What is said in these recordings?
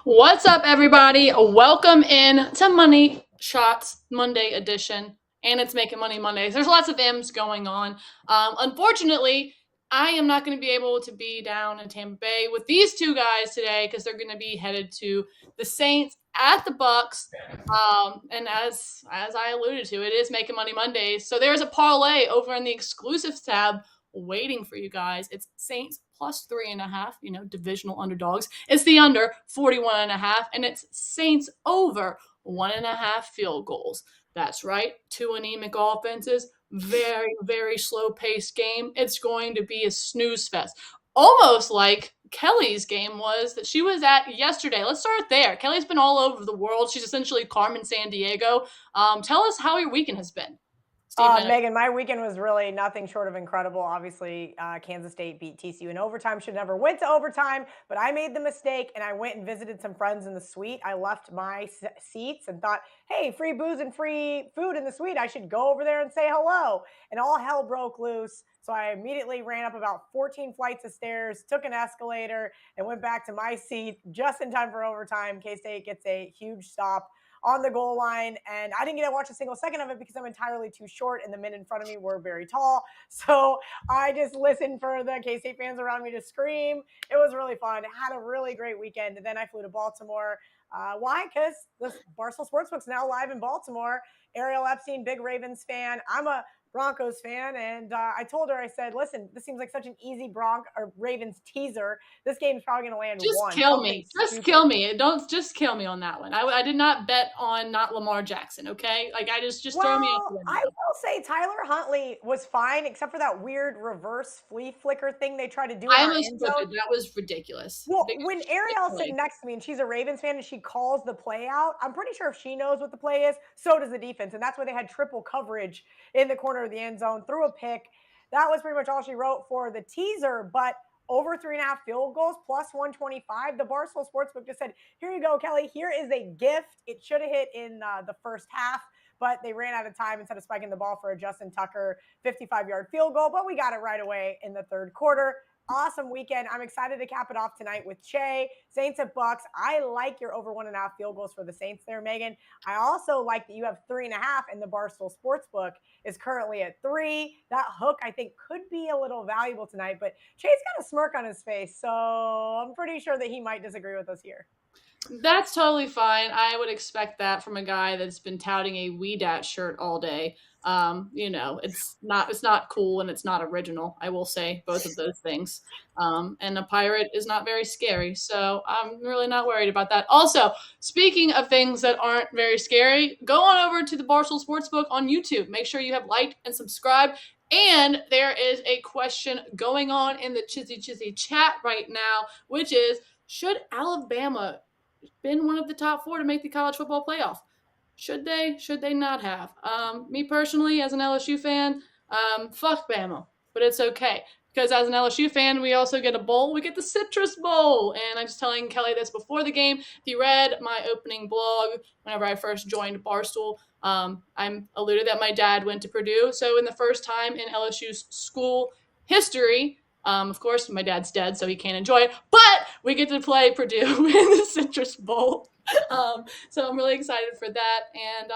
What's up, everybody? Welcome in to Money Shots Monday edition, and it's Making Money Mondays. There's lots of M's going on. Unfortunately, I am not going to be able to be down in Tampa Bay with these two guys today because they're going to be headed to the Saints at the Bucs. And as I alluded to, it is Making Money Mondays. So there's a parlay over in the exclusives tab waiting for you guys. It's Saints plus 3.5, divisional underdogs. It's the under 41.5, and it's Saints over 1.5 field goals. That's right. Two anemic offenses. Very, very slow paced game. It's going to be a snooze fest. Almost like Kelly's game was that she was at yesterday. Let's start there. Kelly's been all over the world. She's essentially Carmen Sandiego. Tell us how your weekend has been. Megan, my weekend was really nothing short of incredible. Obviously, Kansas State beat TCU in overtime. Should never went to overtime, but I made the mistake and I went and visited some friends in the suite. I left my seats and thought, hey, free booze and free food in the suite. I should go over there and say hello. And all hell broke loose. So I immediately ran up about 14 flights of stairs, took an escalator, and went back to my seat just in time for overtime. K-State gets a huge stop on the goal line, and I didn't get to watch a single second of it because I'm entirely too short and the men in front of me were very tall. So I just listened for the K-State fans around me to scream. It was really fun. I had a really great weekend. And then I flew to Baltimore. Why? Because the Barstool Sportsbook's now live in Baltimore. Ariel Epstein, big Ravens fan. I'm a Broncos fan, and I told her, I said, listen, this seems like such an easy Ravens teaser. This game's probably going to land Just one. kill me. Just kill me. Don't just kill me on that one. I did not bet on not Lamar Jackson, okay? Like, I just throw me out the window. I will say Tyler Huntley was fine, except for that weird reverse flea flicker thing they tried to do in I our almost end flipped zone. it. That was ridiculous. Well, when Ariel's sitting next to me and she's a Ravens fan and she calls the play out, I'm pretty sure if she knows what the play is, so does the defense. And that's why they had triple coverage in the corner of the end zone, threw a pick. That was pretty much all she wrote for the teaser. But over 3.5 field goals plus 125. The Barstool Sportsbook just said, here you go, Kelly. Here is a gift. It should have hit in the first half, but they ran out of time instead of spiking the ball for a Justin Tucker 55-yard field goal. But we got it right away in the third quarter. Awesome weekend. I'm excited to cap it off tonight with Cheah. Saints at Bucs. I like your over 1.5 field goals for the Saints there, Megan. I also like that you have 3.5, and the Barstool Sportsbook is currently at 3. That hook, I think, could be a little valuable tonight, but Cheah's got a smirk on his face, so I'm pretty sure that he might disagree with us here. That's totally fine. I would expect that from a guy that's been touting a We Dat shirt all day. It's not cool and it's not original. I will say both of those things. And a pirate is not very scary, so I'm really not worried about that. Also, speaking of things that aren't very scary, go on over to the Barstool Sportsbook on YouTube. Make sure you have liked and subscribed. And there is a question going on in the Chizzy chat right now, which is, should Alabama been one of the top 4 to make the college football playoff? Should they? Should they not have? Me personally, as an LSU fan, fuck Bama, but it's okay because as an LSU fan, we also get a bowl. We get the Citrus Bowl, and I'm just telling Kelly this before the game. If you read my opening blog whenever I first joined Barstool, I'm alluded that my dad went to Purdue, so in the first time in LSU's school history. Of course, my dad's dead, so he can't enjoy it. But we get to play Purdue in the Citrus Bowl. So I'm really excited for that. And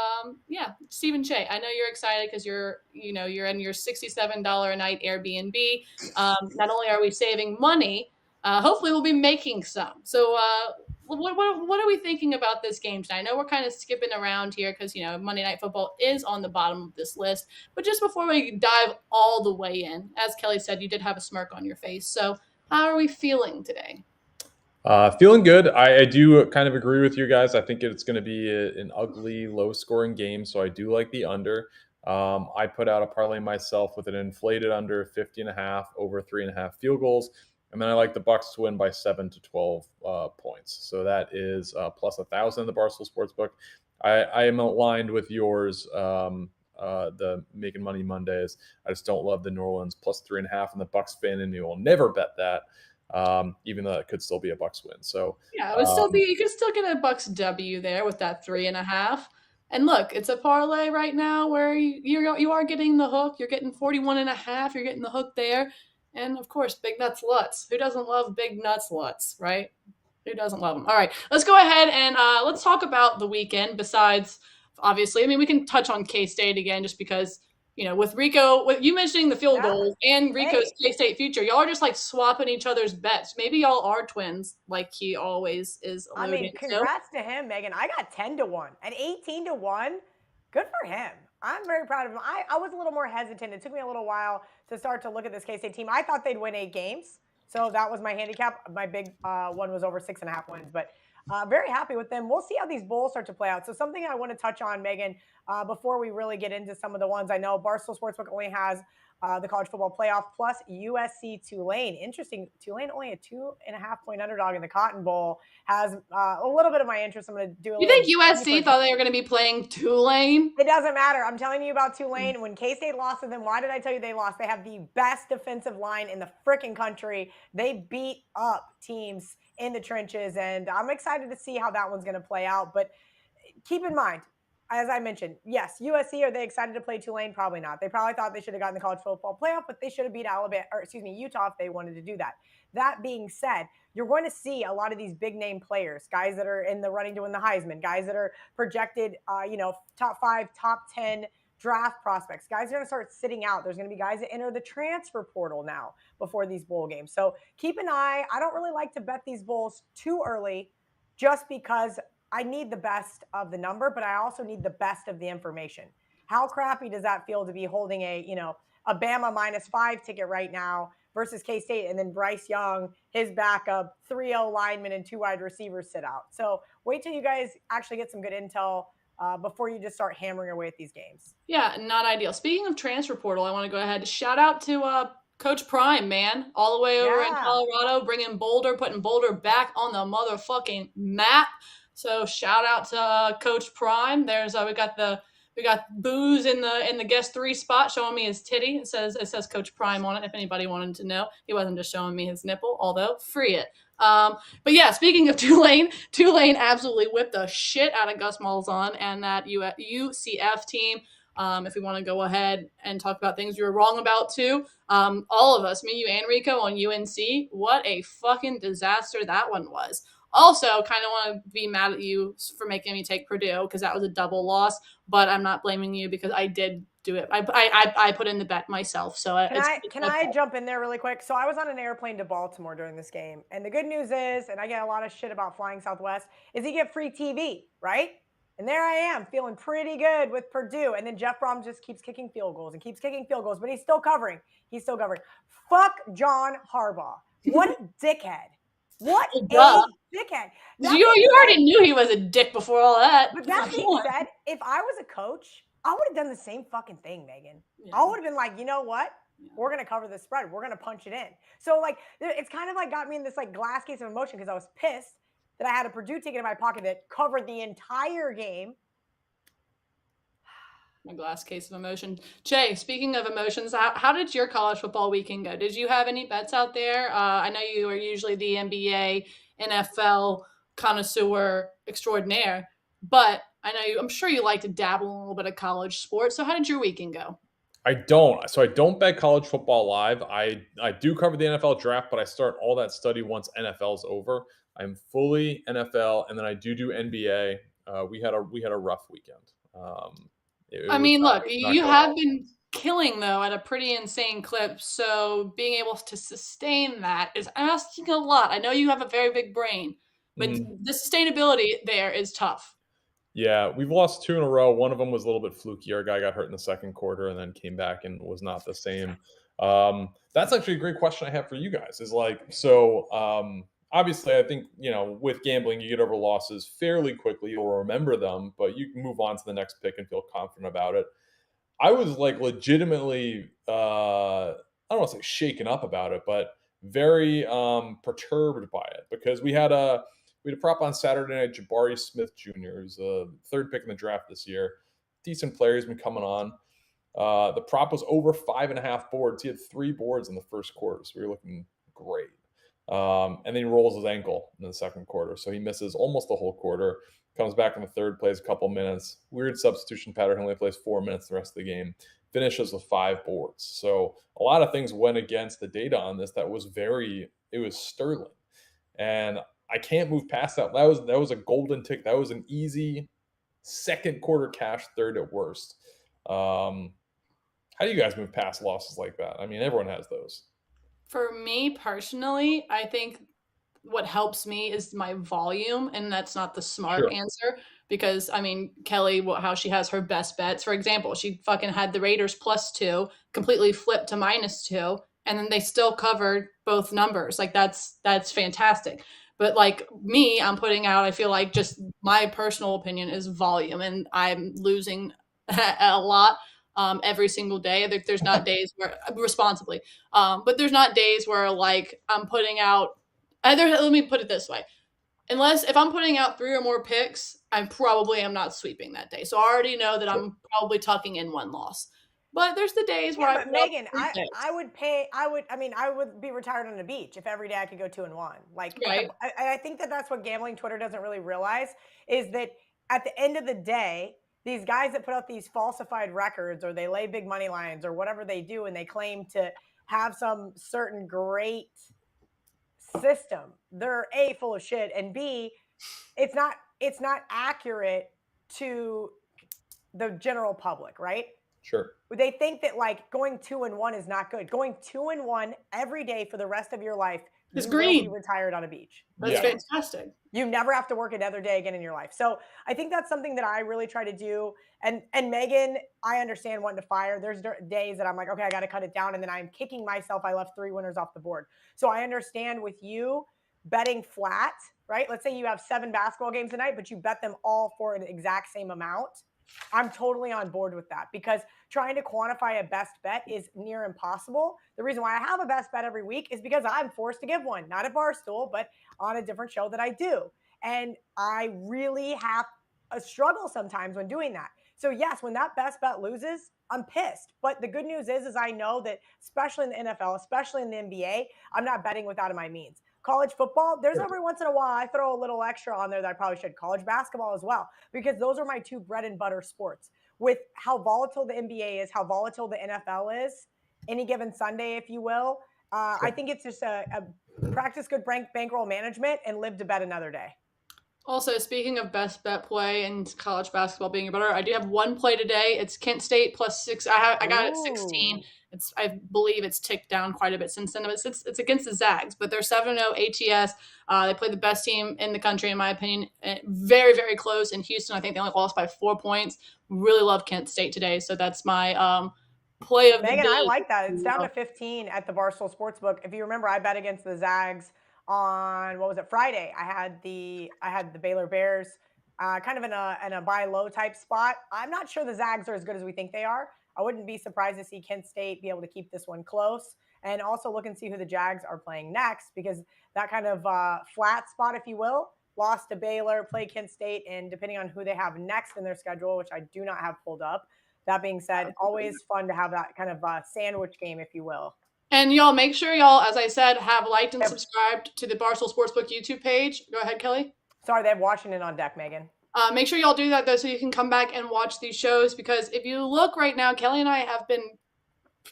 Stephen Cheah, I know you're excited because you're in your $67 a night Airbnb. Not only are we saving money, hopefully we'll be making some. So what are we thinking about this game tonight? I know we're kind of skipping around here because Monday Night Football is on the bottom of this list. But just before we dive all the way in, as Kelly said, you did have a smirk on your face. So how are we feeling today? Feeling good. I do kind of agree with you guys. I think it's going to be an ugly, low-scoring game, so I do like the under. I put out a parlay myself with an inflated under 50.5 over 3.5 field goals, and then I like the Bucs to win by 7 to 12 points. So that is plus 1,000 in the Barstool Sportsbook. I am aligned with yours. The Making Money Mondays. I just don't love the New Orleans plus 3.5, and the Bucs fan in me will never bet that. Even though it could still be a Bucs win. So yeah, it would still be, you could still get a Bucs W there with that 3.5. And look, it's a parlay right now where you are getting the hook. You're getting 41.5. You're getting the hook there. And of course, big nuts Lutz. Who doesn't love big nuts Lutz, right? Who doesn't love them? All right, let's go ahead and let's talk about the weekend. Besides, obviously, I mean, we can touch on K-State again just because, with Rico, with you mentioning the field Yeah. goals and Rico's Hey. K-State future, y'all are just like swapping each other's bets. Maybe y'all are twins, like he always is I alluding mean, to. congrats to him, Megan. I got 10-1 and 18-1. Good for him. I'm very proud of him. I was a little more hesitant. It took me a little while to start to look at this K-State team. I thought they'd win 8 games. So that was my handicap. My big one was over 6.5 wins, but very happy with them. We'll see how these bowls start to play out. So something I want to touch on, Megan, before we really get into some of the ones I know, Barstool Sportsbook only has the college football playoff plus USC Tulane. Interesting. Tulane only a 2.5 point underdog in the Cotton Bowl has a little bit of my interest. I'm going to do a You little think USC deeper. thought they were going to be playing Tulane? It doesn't matter. I'm telling you about Tulane. When K-State lost to them, why did I tell you they lost? They have the best defensive line in the freaking country. They beat up teams in the trenches, and I'm excited to see how that one's going to play out. But keep in mind, as I mentioned, yes, USC, are they excited to play Tulane? Probably not. They probably thought they should have gotten the college football playoff, but they should have beat Utah if they wanted to do that. That being said, you're going to see a lot of these big name players, guys that are in the running to win the Heisman, guys that are projected, top 5, top 10 draft prospects. Guys are going to start sitting out. There's going to be guys that enter the transfer portal now before these bowl games. So keep an eye. I don't really like to bet these bowls too early just because I need the best of the number, but I also need the best of the information. How crappy does that feel to be holding a Bama -5 ticket right now versus K-State, and then Bryce Young, his backup, 3-0 linemen and 2 wide receivers sit out. So wait till you guys actually get some good intel before you just start hammering away at these games. Yeah, not ideal. Speaking of transfer portal, I want to go ahead and shout out to Coach Prime, man, all the way over in Colorado, putting Boulder back on the motherfucking map. So shout out to Coach Prime. There's we got Booze in the guest 3 spot showing me his titty. It says Coach Prime on it. If anybody wanted to know, he wasn't just showing me his nipple, although free it. But yeah, speaking of Tulane absolutely whipped the shit out of Gus Malzahn and that UCF team. If we want to go ahead and talk about things you were wrong about too, all of us, me, you, and Rico on UNC, what a fucking disaster that one was. Also, kind of want to be mad at you for making me take Purdue because that was a double loss, but I'm not blaming you because I did do it. I put in the bet myself. So can I jump in there really quick? So I was on an airplane to Baltimore during this game, and the good news is, and I get a lot of shit about flying Southwest, is you get free TV, right? And there I am, feeling pretty good with Purdue. And then Jeff Brom just keeps kicking field goals, but he's still covering. Fuck John Harbaugh. What a dickhead. What a dickhead. You already knew he was a dick before all that. But that being said, if I was a coach, I would have done the same fucking thing, Megan. Yeah. I would have been like, you know what? Yeah. We're going to cover the spread. We're going to punch it in. So, it's kind of got me in this, glass case of emotion because I was pissed that I had a Purdue ticket in my pocket that covered the entire game. My glass case of emotion. Cheah, speaking of emotions, how did your college football weekend go? Did you have any bets out there? I know you are usually the NBA, NFL connoisseur extraordinaire, but I'm sure you like to dabble in a little bit of college sports. So how did your weekend go? I don't. So I don't bet college football live. I do cover the NFL draft, but I start all that study once NFL's over. I'm fully NFL, and then I do NBA. We had a rough weekend. Look, you have been killing though at a pretty insane clip. So being able to sustain that is asking a lot. I know you have a very big brain, but the sustainability there is tough. Yeah, we've lost 2 in a row. One of them was a little bit fluky. Our guy got hurt in the second quarter and then came back and was not the same. That's actually a great question I have for you guys. Obviously, I think, with gambling, you get over losses fairly quickly. You'll remember them, but you can move on to the next pick and feel confident about it. I was legitimately, I don't want to say shaken up about it, but very perturbed by it because we had a prop on Saturday night. Jabari Smith Jr. is the 3rd pick in the draft this year. Decent player. He's been coming on. The prop was over 5.5 boards. He had 3 boards in the first quarter, so we were looking great. And then he rolls his ankle in the second quarter, so he misses almost the whole quarter. Comes back in the third, plays a couple minutes. Weird substitution pattern. He only plays 4 minutes the rest of the game. Finishes with 5 boards. So a lot of things went against the data on this. It was sterling. And I can't move past that. That was a golden tick. That was an easy second quarter cash, third at worst. How do you guys move past losses like that? I mean, everyone has those. For me personally, I think what helps me is my volume, and that's not the smart Sure. answer because I mean Kelly, how she has her best bets. For example, she fucking had the Raiders +2, completely flipped to -2, and then they still covered both numbers. Like that's fantastic. But like me, I'm putting out. I feel like just my personal opinion is volume, and I'm losing a lot. Every single day. There's not days where responsibly, but there's not days where like I'm putting out either. Let me put it this way: unless if I'm putting out 3 or more picks, I probably am not sweeping that day. So I already know that Sure. I'm probably tucking in one loss. But there's the days where Yeah, I but put up Megan, 3 picks, I would be retired on the beach if every day I could go 2-1. Like right? I think that that's what gambling Twitter doesn't really realize is that at the end of the day, these guys that put out these falsified records or they lay big money lines or whatever they do and they claim to have some certain great system, they're A, full of shit, and B, it's not accurate to the general public, right? Sure. They think that like going 2-1 is not good. Going 2-1 every day for the rest of your life, It's you will be green. retired on a beach. That's Yeah. And fantastic. you never have to work another day again in your life. So I think that's something that I really try to do. And Megan, I understand wanting to fire. There's days that I'm like, okay, I got to cut it down, and then I'm kicking myself. I left 3 winners off the board. So I understand with you betting flat, right? Let's say you have 7 basketball games a night, but you bet them all for an exact same amount. I'm totally on board with that because trying to quantify a best bet is near impossible. The reason why I have a best bet every week is because I'm forced to give one, not at Barstool, but on a different show that I do. And I really have a struggle sometimes when doing that. So yes, when that best bet loses, I'm pissed. But the good news is I know that especially in the NFL, especially in the NBA, I'm not betting without my means. College football, there's every once in a while I throw a little extra on there that I probably should. College basketball as well, because those are my 2 bread and butter sports. With how volatile the NBA is, how volatile the NFL is, any given Sunday, if you will, I think it's just a practice good bankroll management and live to bet another day. Also, speaking of best bet play and college basketball being better, I do have one play today. It's Kent State +6. I got it at 16. Ooh. I believe it's ticked down quite a bit since then. It's against the Zags, but they're 7-0 ATS. They play the best team in the country, in my opinion. Very, very close in Houston. I think they only lost by 4 points. Really love Kent State today. So that's my play of the Megan, I like that. It's down to game. 15 at the Barstool Sportsbook. If you remember, I bet against the Zags on what was it, Friday. I had the Baylor Bears kind of in a buy low type spot. I'm not sure the Zags are as good as we think they are. I wouldn't be surprised to see Kent State be able to keep this one close and also look and see who the Jags are playing next because that kind of flat spot, if you will, lost to Baylor, play Kent State, and depending on who they have next in their schedule, which I do not have pulled up. That being said, always fun to have that kind of sandwich game, if you will. And y'all, make sure y'all, as I said, have liked and subscribed to the Barstool Sportsbook YouTube page. Go ahead, Kelly. Sorry, they have Washington on deck, Megan. Make sure y'all do that, though, so you can come back and watch these shows. Because if you look right now, Kelly and I have been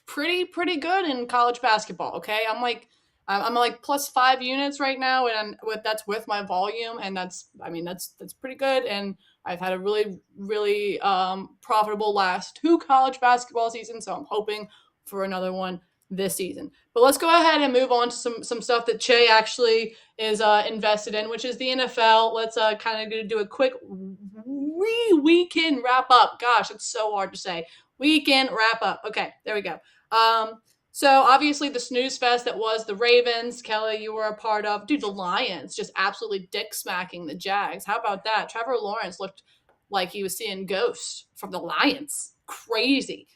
pretty good in college basketball. Okay, I'm like +5 units right now, and that's with my volume, and that's pretty good. And I've had a really profitable last 2 college basketball seasons, so I'm hoping for another one this season. But let's go ahead and move on to some stuff that Cheah actually is invested in, which is the NFL. Let's kind of do a quick weekend wrap up. Gosh, it's so hard to say. Weekend wrap up. Okay, there we go. So obviously the snooze fest that was the Ravens, Kelly, you were a part of. Dude, the Lions just absolutely dick smacking the Jags. How about that? Trevor Lawrence looked like he was seeing ghosts from the Lions. Crazy.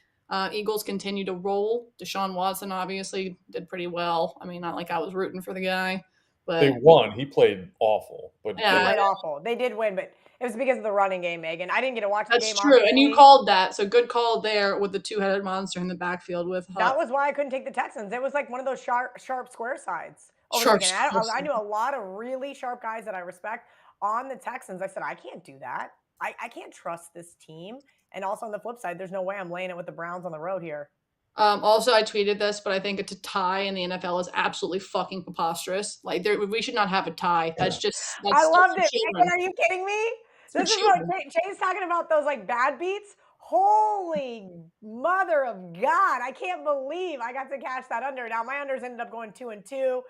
Eagles continue to roll. Deshaun Watson obviously did pretty well. I mean, not like I was rooting for the guy, but They won. He played awful, but They played awful. They did win, but it was because of the running game, Megan. I didn't get to watch the game. That's true. Obviously. And you called that. So good call there with the 2-headed monster in the backfield with That was why I couldn't take the Texans. It was like one of those sharp square sides. Sharp I knew a lot of really sharp guys that I respect on the Texans. I said, I can't do that. I can't trust this team. And also on the flip side, there's no way I'm laying it with the Browns on the road here. Also, I tweeted this, but I think it's a tie in the NFL is absolutely fucking preposterous. Like, we should not have a tie. That's I stuff loved for it. Megan, children. are you kidding me? It's for This is what children. Chay's talking about, those like bad beats. Holy mother of God. I can't believe I got to cash that under. Now my unders ended up going 2-2.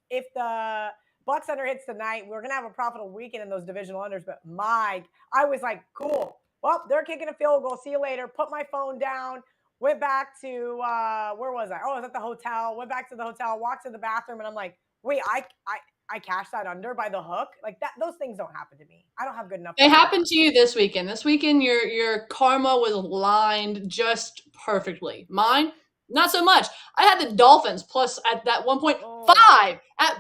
If the Bucs under hits tonight, we're gonna have a profitable weekend in those divisional unders. But I was like, cool. Well, they're kicking a field goal. See you later. Put my phone down. Went back to where was I? Oh, I was at the hotel. Went back to the hotel. Walked to the bathroom, and I'm like, wait, I cashed that under by the hook. Like that, those things don't happen to me. I don't have good enough. It happened to you this weekend. This weekend, your karma was aligned just perfectly. Mine, not so much. I had the Dolphins plus at that 1.5 at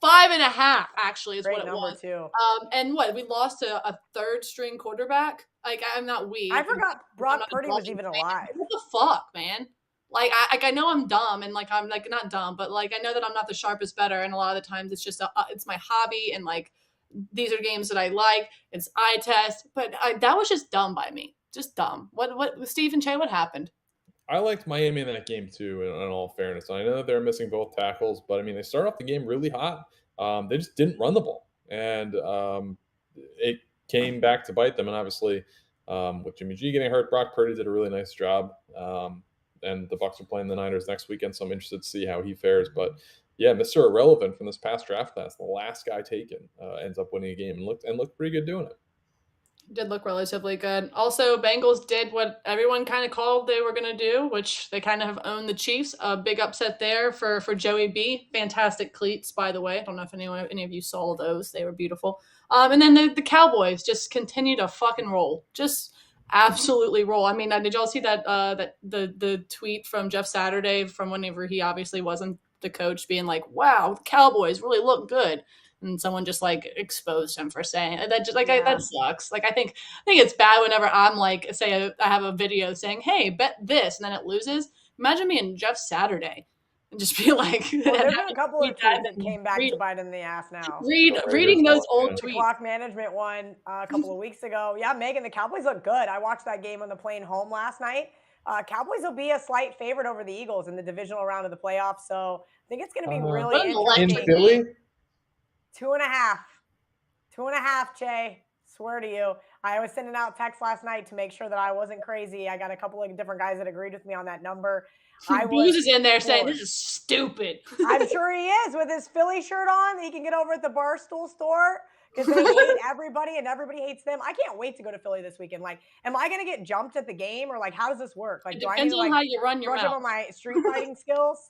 5.5. Actually, is Great what it number was. too. And what we lost to a third string quarterback. Like I'm not we. I forgot Brock not Purdy was even alive. What the fuck, man? Like I know I'm dumb and like I'm like not dumb, but like I know that I'm not the sharpest better, and a lot of the times it's just it's my hobby, and like these are games that I like. It's eye test, but that was just dumb by me. Just dumb. What Steve and Cheah, what happened? I liked Miami in that game too. In all fairness, I know that they're missing both tackles, but I mean they started off the game really hot. They just didn't run the ball, and it came back to bite them. And obviously, with Jimmy G getting hurt, Brock Purdy did a really nice job. And the Bucs are playing the Niners next weekend, so I'm interested to see how he fares. But yeah, Mr. Irrelevant from this past draft class, the last guy taken, ends up winning a game and looked pretty good doing it. Did look relatively good. Also, Bengals did what everyone kind of called they were going to do, which they kind of have owned the Chiefs. A big upset there for Joey B. Fantastic cleats, by the way. I don't know if any of you saw those. They were beautiful. And then the Cowboys just continue to fucking roll. Just absolutely roll. I mean, did y'all see that the tweet from Jeff Saturday from whenever he obviously wasn't the coach, being like, "Wow, the Cowboys really look good." And someone just like exposed him for saying that. Just like that sucks. Like I think it's bad whenever I'm like, say I have a video saying, "Hey, bet this," and then it loses. Imagine me and Jeff Saturday and just be like, well, there's been a couple of tweets that came back to bite in the ass now. Reading those old tweets. Clock management one a couple of weeks ago. Yeah, Megan, the Cowboys look good. I watched that game on the plane home last night. Cowboys will be a slight favorite over the Eagles in the divisional round of the playoffs. So I think it's going to be really interesting. In Philly? 2.5. 2.5, Cheah. Swear to you. I was sending out texts last night to make sure that I wasn't crazy. I got a couple of different guys that agreed with me on that number. Booze is in there saying this is stupid. I'm sure he is with his Philly shirt on. He can get over at the Barstool store because they hate everybody and everybody hates them. I can't wait to go to Philly this weekekend. Like, am I going to get jumped at the game, or like, how does this work? Like, do I need to like how you run your brush up on my street fighting skills?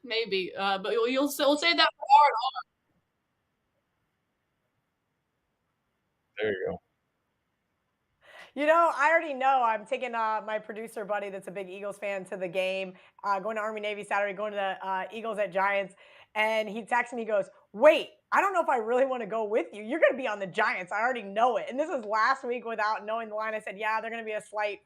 Maybe, but we'll say that for R. There you go. You know, I already know I'm taking my producer buddy that's a big Eagles fan to the game, going to Army Navy Saturday, going to the Eagles at Giants. And he texts me, he goes, "Wait, I don't know if I really want to go with you. You're going to be on the Giants. I already know it." And this is last week without knowing the line. I said, yeah, they're going to be a slight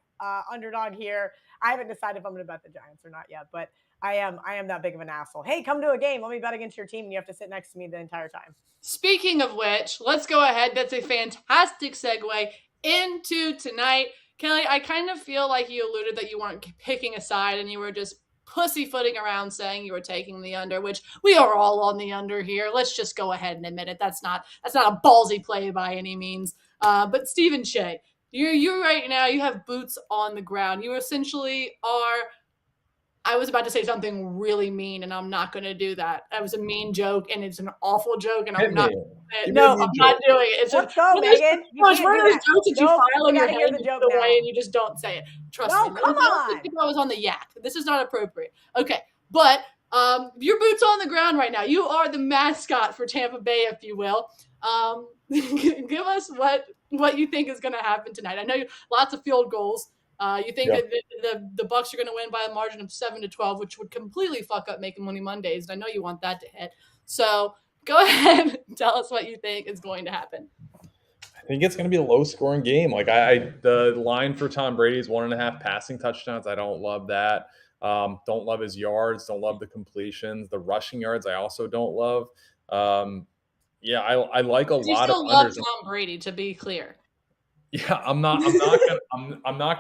underdog here. I haven't decided if I'm going to bet the Giants or not yet, but I am that big of an asshole. Hey, come to a game. Let me bet against your team, and you have to sit next to me the entire time. Speaking of which, let's go ahead. That's a fantastic segue into tonight. Kelly, I kind of feel like you alluded that you weren't picking a side and you were just pussyfooting around saying you were taking the under, which we are all on the under here. Let's just go ahead and admit it. That's not a ballsy play by any means. But Stephen Cheah, you right now, you have boots on the ground. You essentially are. I was about to say something really mean, and I'm not going to do that. That was a mean joke, and it's an awful joke, and I'm not. No, I'm not doing it. It's Let's go, Megan. It's one of those jokes that you file in your head away, and you just don't say it. Trust me. Come on. I was on the yak. This is not appropriate. Okay, but your boots on the ground right now. You are the mascot for Tampa Bay, if you will. Give us what you think is going to happen tonight. I know lots of field goals. You think that the Bucs are going to win by a margin of 7-12, which would completely fuck up Making Money Mondays. And I know you want that to hit. So go ahead and tell us what you think is going to happen. I think it's going to be a low-scoring game. Like the line for Tom Brady is 1.5 passing touchdowns. I don't love that. Don't love his yards. Don't love the completions. The rushing yards I also don't love. I like a lot of unders. Tom Brady, to be clear. Yeah, I'm not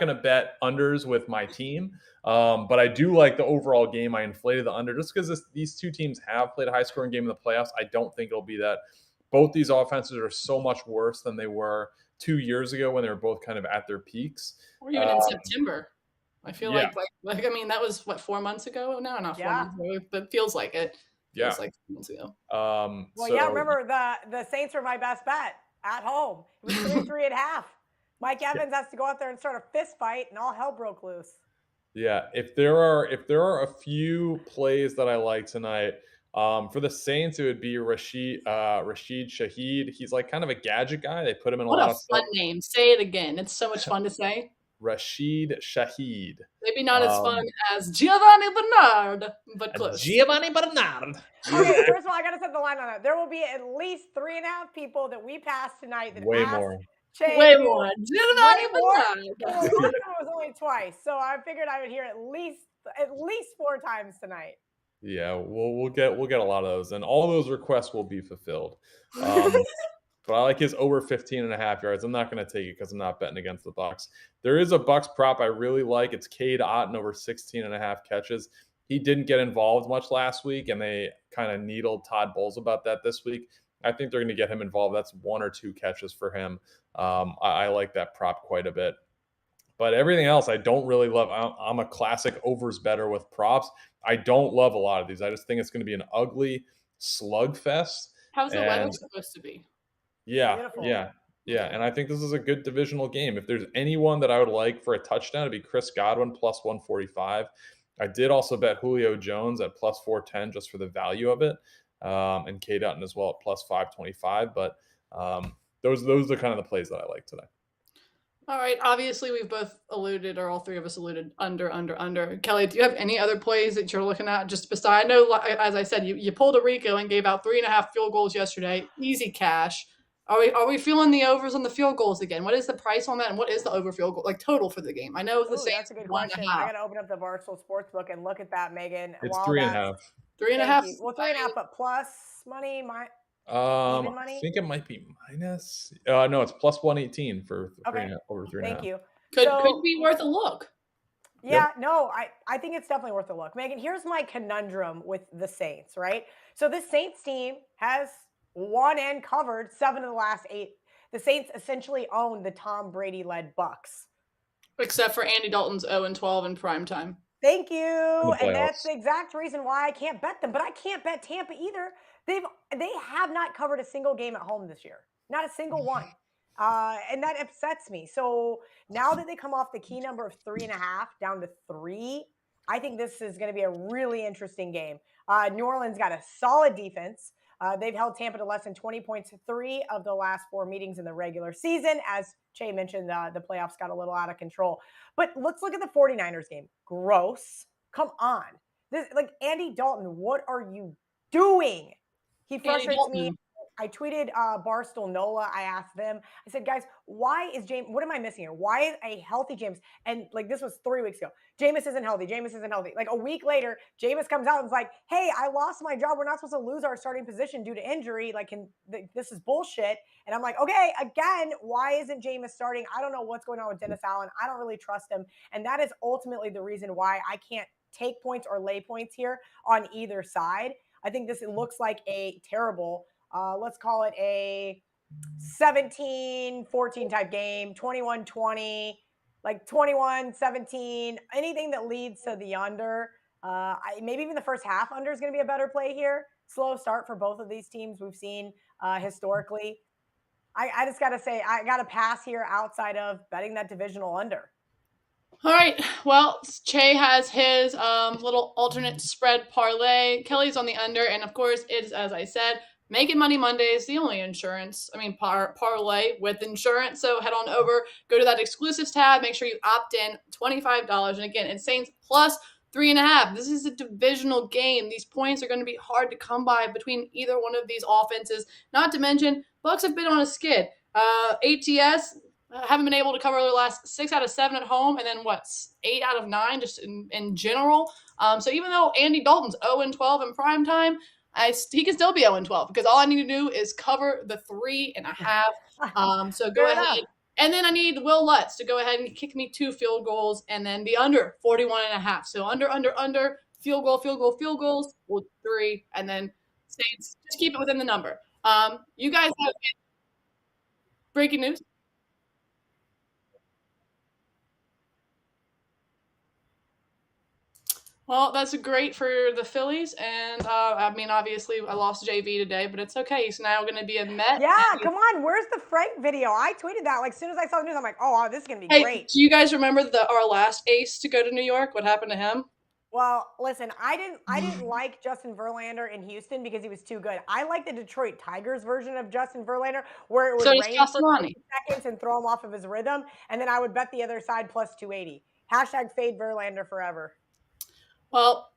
gonna bet unders with my team. But I do like the overall game. I inflated the under just because these two teams have played a high scoring game in the playoffs. I don't think it'll be that. Both these offenses are so much worse than they were 2 years ago when they were both kind of at their peaks. Or even in September. I feel Yeah. like I mean that was what 4 months ago? No, not 4 Yeah. months ago, but feels like it. Yeah. Feels like 4 months ago. Well, yeah, remember the Saints were my best bet at home. It was 3-3 at half. Mike Evans has to go out there and start a fist fight, and all hell broke loose. Yeah, if there are a few plays that I like tonight, for the Saints, it would be Rashid Shaheed. He's like kind of a gadget guy. They put him in a What lot a of fun stuff. name. Say it again. It's so much fun to say. Rashid Shaheed. Maybe not as fun as Giovanni Bernard, but close. Giovanni Bernard. Okay, first of all, I got to set the line on that. There will be at least 3.5 people that we passed tonight that Way asked more. Cheah Way to do more. it. Giovanni Way more? Bernard. Well, last time it was only twice, so I figured I would hear at least 4 times tonight. Yeah, we'll get a lot of those, and all those requests will be fulfilled. But I like his over 15.5 yards. I'm not going to take it because I'm not betting against the Bucs. There is a Bucs prop I really like. It's Cade Otton over 16.5 catches. He didn't get involved much last week, and they kind of needled Todd Bowles about that this week. I think they're going to get him involved. That's 1 or 2 catches for him. I like that prop quite a bit. But everything else, I don't really love. I'm a classic overs better with props. I don't love a lot of these. I just think it's going to be an ugly slugfest. How's the weather supposed to be? Yeah, Beautiful. yeah. And I think this is a good divisional game. If there's anyone that I would like for a touchdown, it'd be Chris Godwin plus 145. I did also bet Julio Jones at plus 410 just for the value of it, and Cade Otton as well at plus 525. But those are kind of the plays that I like today. All right. Obviously, we've both alluded, or all three of us alluded, under. Kelly, do you have any other plays that you're looking at? Just beside, I know, as I said, you pulled a Rico and gave out 3.5 field goals yesterday. Easy cash. Are we feeling the overs on the field goals again? What is the price on that, and what is the over field goal total for the game? I know the Saints. That's a good question. I got to open up the Barstool Sports book and look at that, Megan. It's 3.5. 3.5. Well, 3.5, but plus money. I think it might be minus. No, it's plus 118 for over 3.5. Thank you. Could be worth a look. Yeah, no, I think it's definitely worth a look. Megan, here's my conundrum with the Saints, right? So this Saints team has won and covered 7 of the last 8. The Saints essentially own the Tom Brady-led Bucs. Except for Andy Dalton's 0-12 in primetime. Thank you. And that's the exact reason why I can't bet them. But I can't bet Tampa either. They have not covered a single game at home this year. Not a single one. And that upsets me. So now that they come off the key number of 3.5 down to 3, I think this is going to be a really interesting game. New Orleans got a solid defense. They've held Tampa to less than 20 points 3 of the last 4 meetings in the regular season. As Cheah mentioned, the playoffs got a little out of control. But let's look at the 49ers game. Gross. Come on. Andy Dalton, what are you doing? He frustrates me. I tweeted Barstool NOLA. I asked them. I said, guys, why is James? What am I missing here? Why is a healthy James? And this was 3 weeks ago. Jameis isn't healthy. Like a week later, Jameis comes out and is like, hey, I lost my job. We're not supposed to lose our starting position due to injury. This is bullshit. And I'm like, okay, again, why isn't Jameis starting? I don't know what's going on with Dennis Allen. I don't really trust him. And that is ultimately the reason why I can't take points or lay points here on either side. I think this looks like a terrible, let's call it a 17-14 type game, 21-20, like 21-17, anything that leads to the under. Maybe even the first half under is going to be a better play here. Slow start for both of these teams we've seen historically. I just got to say, I got to pass here outside of betting that divisional under. All right. Well, Cheah has his little alternate spread parlay. Kelly's on the under. And, of course, it's, as I said, Making Money Mondays, the only insurance. Parlay with insurance. So head on over, go to that exclusives tab. Make sure you opt in, $25. And, again, it's Saints plus 3.5. This is a divisional game. These points are going to be hard to come by between either one of these offenses. Not to mention, Bucs have been on a skid. ATS haven't been able to cover their last 6 out of 7 at home, and then 8 out of 9 just in general. So even though Andy Dalton's 0-12 in prime time, he can still be 0-12 because all I need to do is cover the 3.5. So go ahead, And then I need Will Lutz to go ahead and kick me 2 field goals, and then the under 41.5. So under, field goals, 3, and then Saints. Just keep it within the number. You guys have breaking news. Well, that's great for the Phillies, and I mean, obviously, I lost JV today, but it's okay. He's now going to be a Met. Yeah, come on. Where's the Frank video? I tweeted that like as soon as I saw the news. I'm like, oh, wow, this is gonna be great. Do you guys remember our last ace to go to New York? What happened to him? Well, listen, I didn't like Justin Verlander in Houston because he was too good. I like the Detroit Tigers version of Justin Verlander, where it would rain for 30 seconds and throw him off of his rhythm, and then I would bet the other side plus 280. Hashtag fade Verlander forever. Well,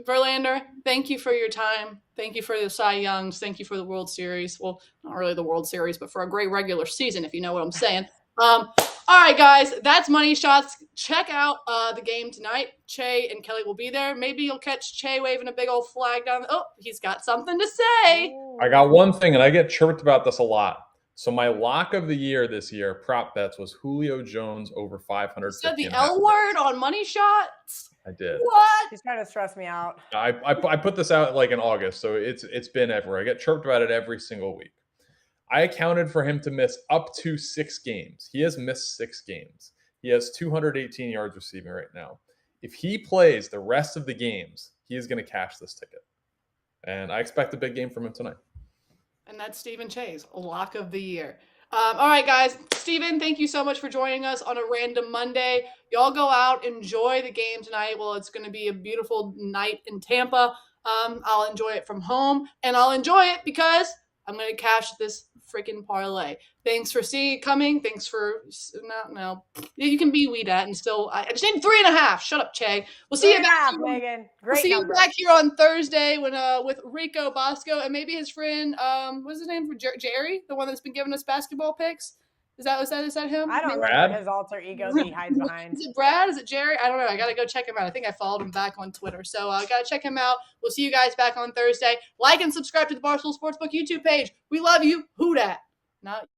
Verlander, thank you for your time. Thank you for the Cy Youngs. Thank you for the World Series. Well, not really the World Series, but for a great regular season, if you know what I'm saying. All right, guys, that's Money Shots. Check out the game tonight. Cheah and Kelly will be there. Maybe you'll catch Cheah waving a big old flag down. Oh, he's got something to say. I got one thing, and I get chirped about this a lot. So my lock of the year this year, prop bets, was Julio Jones over 500. You said the L word on Money Shots? I did. What? He's trying to stress me out. I put this out like in August, so it's been everywhere. I get chirped about it every single week. I accounted for him to miss up to 6 games. He has missed 6 games. He has 218 yards receiving right now. If he plays the rest of the games, he is going to cash this ticket. And I expect a big game from him tonight. And that's Stephen Cheah's lock of the year. All right, guys. Steven, thank you so much for joining us on a random Monday. Y'all go out, enjoy the game tonight. Well, it's going to be a beautiful night in Tampa. I'll enjoy it from home, and I'll enjoy it because I'm going to cash this freaking parlay. Thanks for coming. Thanks for no. You can be weed at and still. I just need 3.5. Shut up, Cheah. We'll see you back, Megan. We'll see you back here on Thursday when with Rico Bosco and maybe his friend. What's his name? Jerry, the one that's been giving us basketball picks. Is that him? I don't remember his alter ego that he hides behind. Is it Brad? Is it Jerry? I don't know. I got to go check him out. I think I followed him back on Twitter. So I got to check him out. We'll see you guys back on Thursday. Like and subscribe to the Barstool Sportsbook YouTube page. We love you. Who dat? Not